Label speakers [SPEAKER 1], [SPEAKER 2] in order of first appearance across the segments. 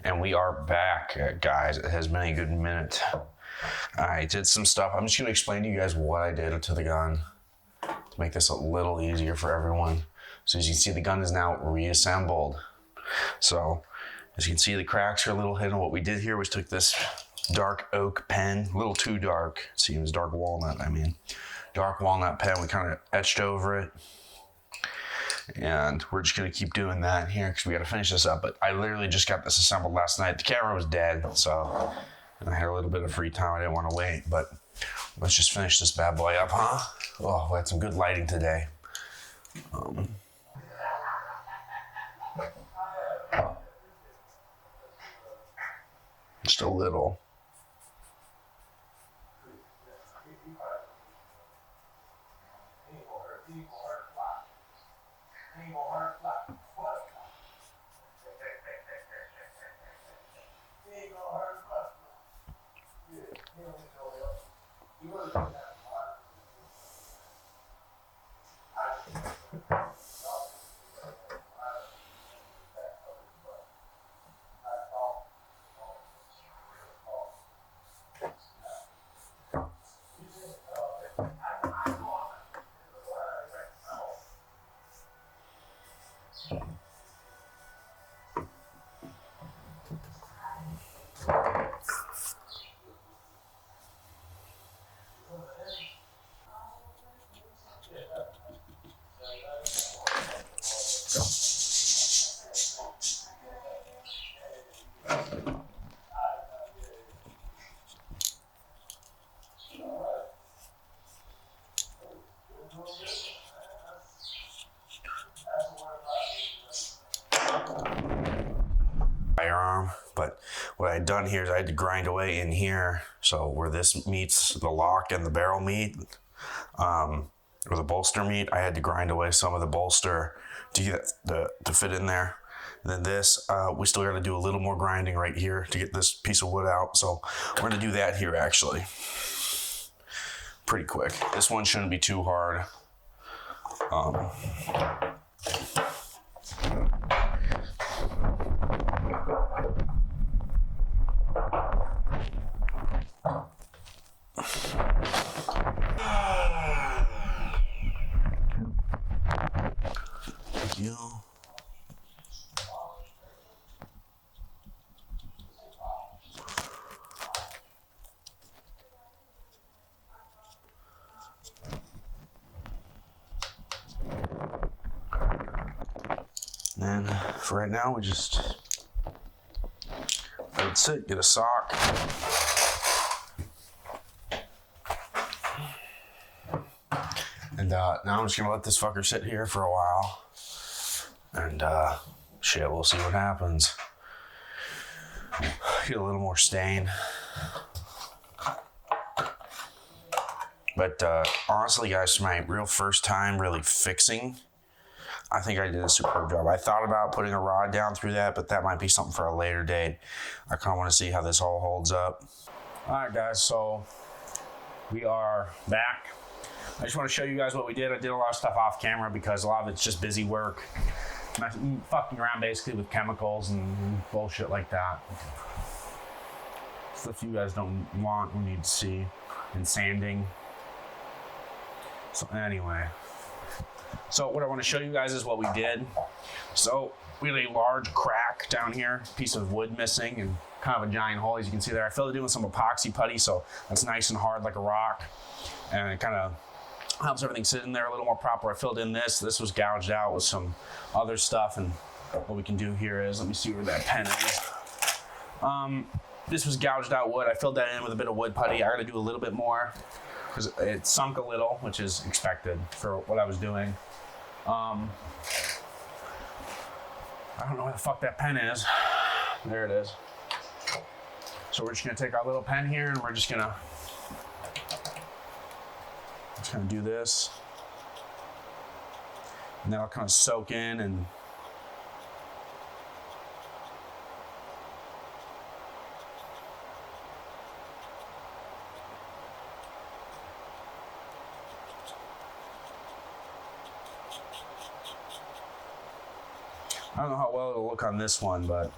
[SPEAKER 1] And we are back, guys. It has been a good minute. I did some stuff. I'm just going to explain to you guys what I did to the gun to make this a little easier for everyone. So as you can see, the gun is now reassembled. So as you can see, the cracks are a little hidden. What we did here was took this dark oak pen, a little too dark. See, it was dark walnut, Dark walnut pen. We kind of etched over it. And we're just going to keep doing that here because we got to finish this up. But I literally just got this assembled last night. The camera was dead, so and I had a little bit of free time. I didn't want to wait, but let's just finish this bad boy up, huh? Oh, we had some good lighting today. Just a little. Firearm, but what I had done here is I had to grind away in here, so where this meets the lock and the barrel meet, or the bolster meet, I had to grind away some of the bolster to get to fit in there. And then this, we still got to do a little more grinding right here to get this piece of wood out. So we're gonna do that here actually, pretty quick. This one shouldn't be too hard. You. And for right now, we just that's it. Get a sock. And now I'm just gonna let this fucker sit here for a while. And shit, we'll see what happens. Get a little more stain. But honestly, guys, for my real first time really fixing, I think I did a superb job. I thought about putting a rod down through that, but that might be something for a later date. I kind of want to see how this all holds up. All right, guys, so we are back. I just want to show you guys what we did. I did a lot of stuff off camera because a lot of it's just busy work. I'm fucking around basically with chemicals and bullshit like that. Stuff you guys don't want or need to see. And sanding. So anyway. So what I want to show you guys is what we did. So we had a large crack down here, piece of wood missing, and kind of a giant hole, as you can see there. I filled it in with some epoxy putty, so that's nice and hard like a rock. And it kind of helps everything sit in there a little more proper. I filled in this. This was gouged out with some other stuff, and what we can do here is, let me see where that pen is. This was gouged out wood. I filled that in with a bit of wood putty. I got to do a little bit more because it sunk a little, which is expected for what I was doing. I don't know where the fuck that pen is. There it is. So we're just gonna take our little pen here and we're just gonna do this. And that'll kind of soak in and I don't know how well it'll look on this one, but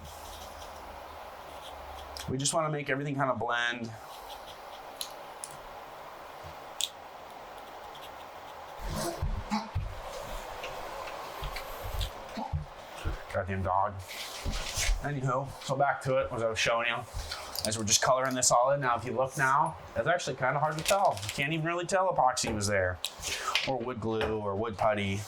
[SPEAKER 1] We just want to make everything kind of blend. Goddamn dog. Anywho, so back to it, as I was showing you. As we're just coloring this all in. Now, if you look now, it's actually kind of hard to tell. You can't even really tell epoxy was there. Or wood glue, or wood putty.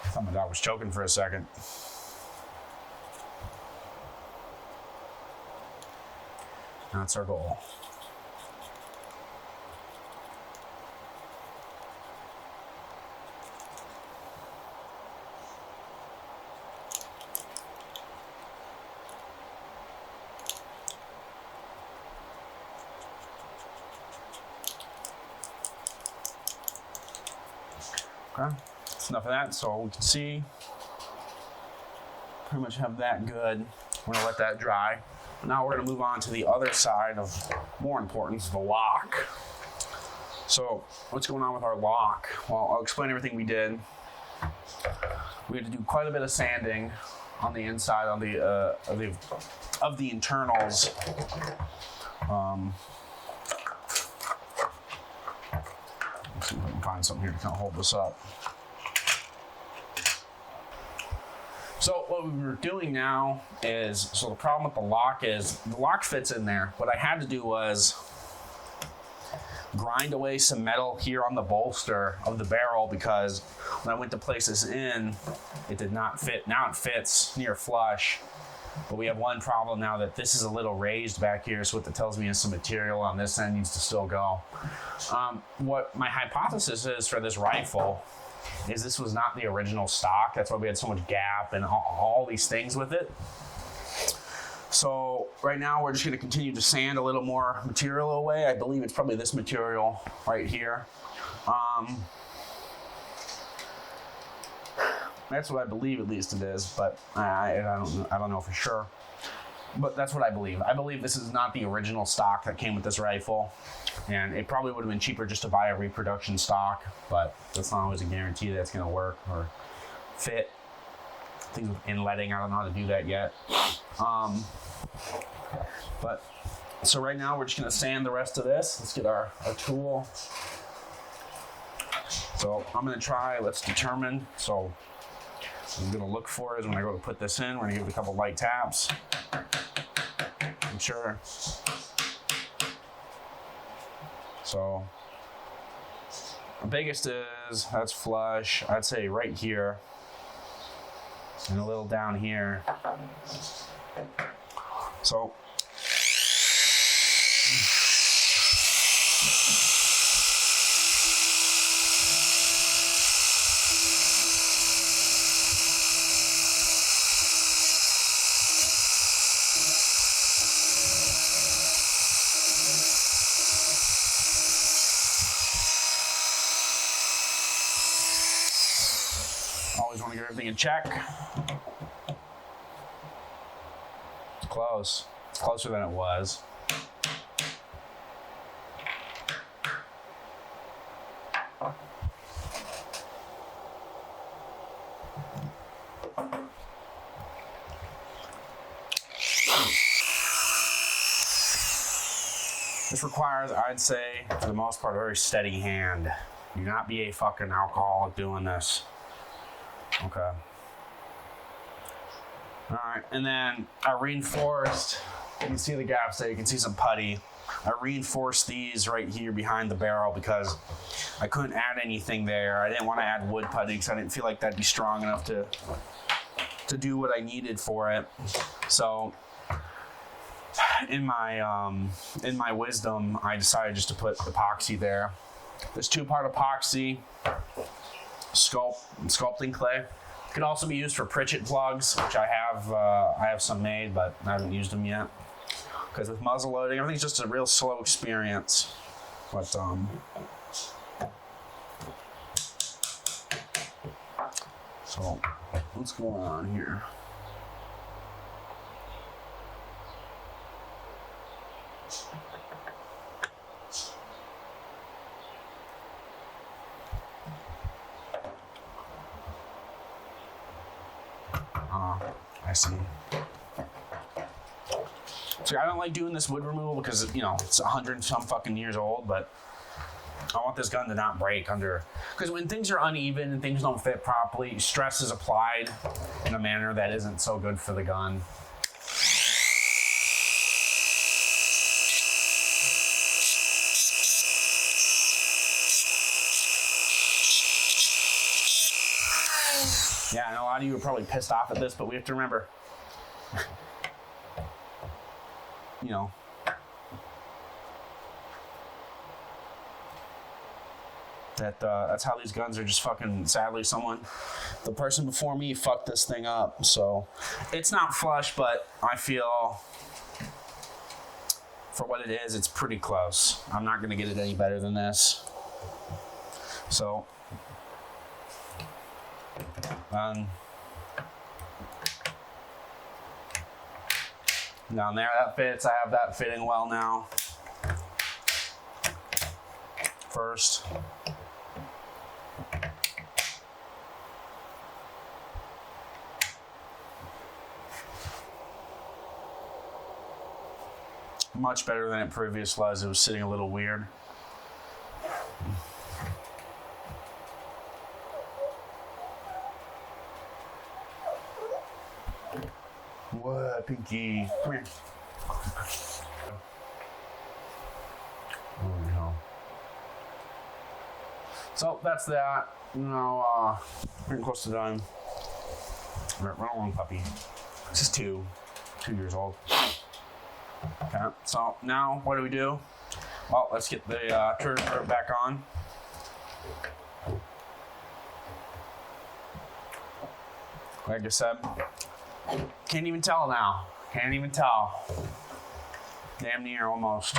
[SPEAKER 1] I thought my dog was choking for a second. That's our goal. Okay, that's enough of that. So we can see, pretty much have that good. We're gonna let that dry. Now we're gonna move on to the other side of more importance, the lock. So what's going on with our lock? Well, I'll explain everything we did. We had to do quite a bit of sanding on the inside of the internals. Let's see if I can find something here to kind of hold this up. So what we were doing now is, so the problem with the lock is, the lock fits in there. What I had to do was grind away some metal here on the bolster of the barrel, because when I went to place this in, it did not fit. Now it fits near flush. But we have one problem now, that this is a little raised back here, so what that tells me is some material on this end needs to still go. What my hypothesis is for this rifle is this was not the original stock. That's why we had so much gap and all these things with it. So right now we're just going to continue to sand a little more material away. I believe it's probably this material right here. That's what I believe, at least it is, but I don't know for sure. But that's what I believe. I believe this is not the original stock that came with this rifle, and it probably would have been cheaper just to buy a reproduction stock, but that's not always a guarantee that it's going to work or fit. Things with inletting, I don't know how to do that yet. But so right now we're just going to sand the rest of this. Let's get our tool. So I'm going to try, let's determine. So what I'm going to look for is when I go to put this in, we're going to give it a couple light taps. I'm sure. So the biggest is, that's flush. I'd say right here and a little down here. So always want to get everything in check. It's close. It's closer than it was. This requires, I'd say, for the most part, a very steady hand. Do not be a fucking alcoholic doing this. Okay. All right, and then I reinforced, you can see the gaps there, you can see some putty. I reinforced these right here behind the barrel because I couldn't add anything there. I didn't want to add wood putty because I didn't feel like that'd be strong enough to do what I needed for it. So in my wisdom, I decided just to put epoxy there. This 2-part epoxy, sculpting clay. It could also be used for Pritchett plugs, which I have some made, but I haven't used them yet. Because with muzzle loading, everything's just a real slow experience. But so what's going on here? I see. So I don't like doing this wood removal because, you know, it's 100 and some fucking years old, but I want this gun to not break under, because when things are uneven and things don't fit properly, stress is applied in a manner that isn't so good for the gun. Yeah, and a lot of you are probably pissed off at this, but we have to remember, you know, that's how these guns are just fucking, sadly, the person before me fucked this thing up. So it's not flush, but I feel for what it is, it's pretty close. I'm not going to get it any better than this. So, down there, that fits. I have that fitting well now. First. Much better than it previously was. It was sitting a little weird. What, Pinky? Come here. Oh, no. So that's that. Now, getting close to done. Run along, puppy. This is 2 years old. Okay, so now what do we do? Well, let's get the trigger back on. Like I said, can't even tell now. Can't even tell. Damn near, almost.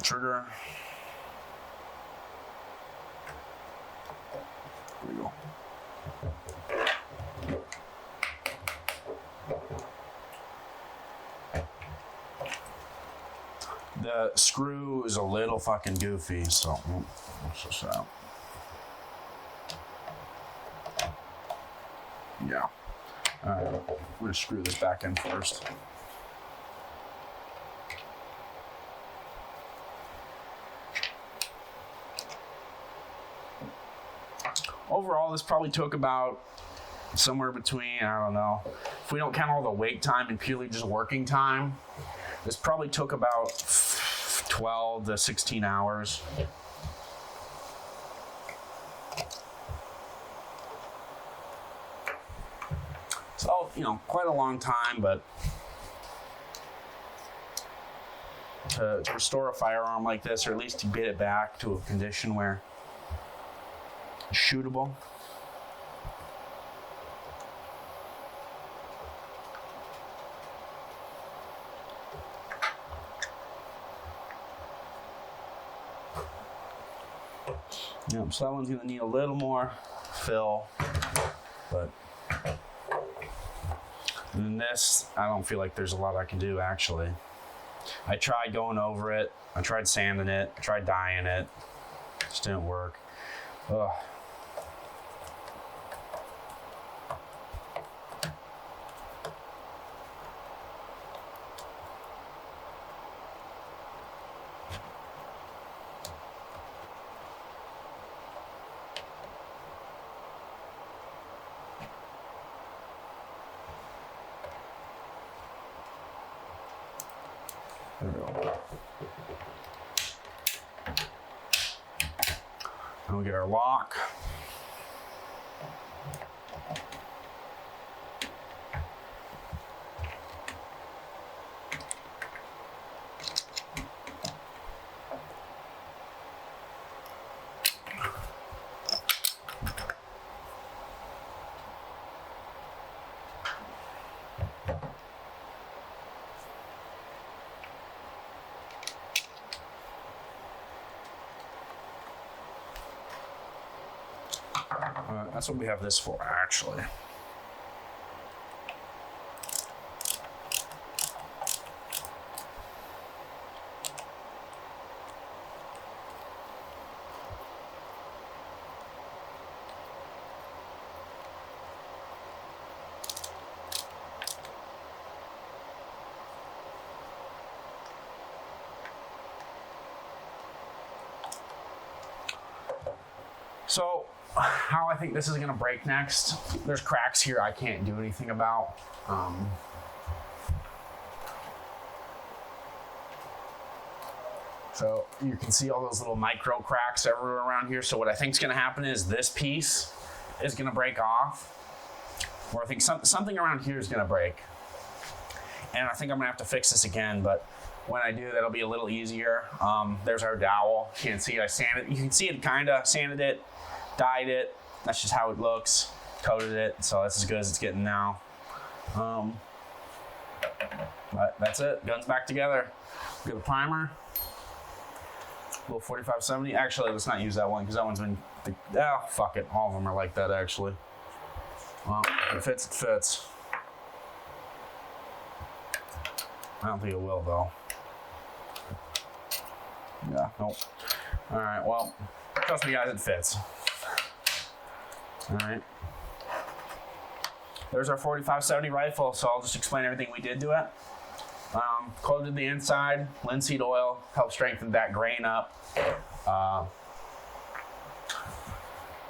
[SPEAKER 1] Trigger. There we go. The screw is a little fucking goofy, so what's this out? Yeah. I'm gonna screw this back in first. Overall, this probably took about somewhere between, I don't know, if we don't count all the wait time and purely just working time, this probably took about 12 to 16 hours. So, you know, quite a long time, but to restore a firearm like this, or at least to get it back to a condition where it's shootable. Yep, so that one's gonna need a little more fill, but in this, I don't feel like there's a lot I can do actually. I tried going over it, I tried sanding it, I tried dyeing it, just didn't work. Ugh. There we go. And we'll get our lock. That's what we have this for, actually. So, how I think this is going to break next, there's cracks here I can't do anything about. So you can see all those little micro cracks everywhere around here. So what I think is going to happen is this piece is going to break off, or I think something around here is going to break. And I think I'm going to have to fix this again, but when I do, that'll be a little easier. There's our dowel. You can't see it. I sanded. You can see it kind of. Sanded it, dyed it. That's just how it looks. Coated it. So that's as good as it's getting now. But that's it. Guns back together. We have a primer. Little 4570. Actually, let's not use that one because that one's been. Fuck it. All of them are like that actually. Well, if it fits, it fits. I don't think it will though. Yeah, nope. All right, well, trust me guys, it fits. All right. There's our 4570 rifle, so I'll just explain everything we did to it. Coated the inside, linseed oil, helped strengthen that grain up.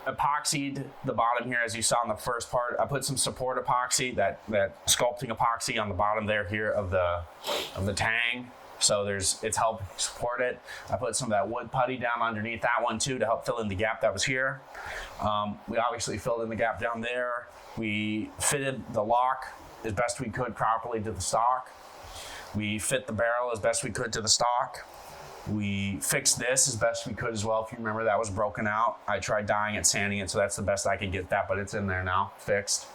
[SPEAKER 1] Epoxied the bottom here, as you saw in the first part. I put some support epoxy, that sculpting epoxy on the bottom there of the tang. So it's helped support it. I put some of that wood putty down underneath that one too to help fill in the gap that was here. We obviously filled in the gap down there. We fitted the lock as best we could properly to the stock. We fit the barrel as best we could to the stock. We fixed this as best we could as well. If you remember, that was broken out. I tried dyeing it, sanding it, so that's the best I could get that, but it's in there now, fixed.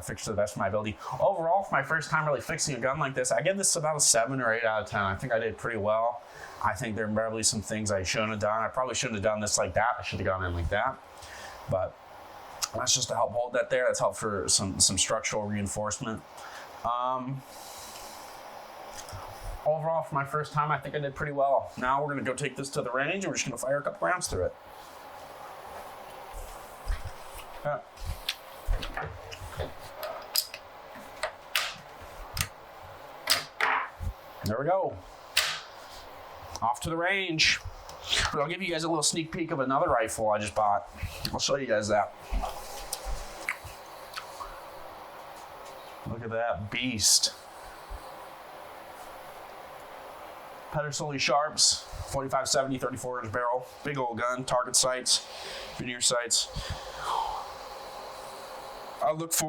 [SPEAKER 1] Fixed to the best of my ability. Overall, for my first time really fixing a gun like this, I give this about a 7 or 8 out of 10. I think I did pretty well. I think there are probably some things I shouldn't have done. I probably shouldn't have done this like that. I should have gone in like that. But that's just to help hold that there. That's helped for some structural reinforcement. Overall, for my first time, I think I did pretty well. Now we're going to go take this to the range, and we're just going to fire a couple rounds through it. Yeah. There we go. Off to the range. But I'll give you guys a little sneak peek of another rifle I just bought. I'll show you guys that. Look at that beast. Pedersoli Sharps, 4570, 34-inch barrel. Big old gun, target sights, veneer sights. I look forward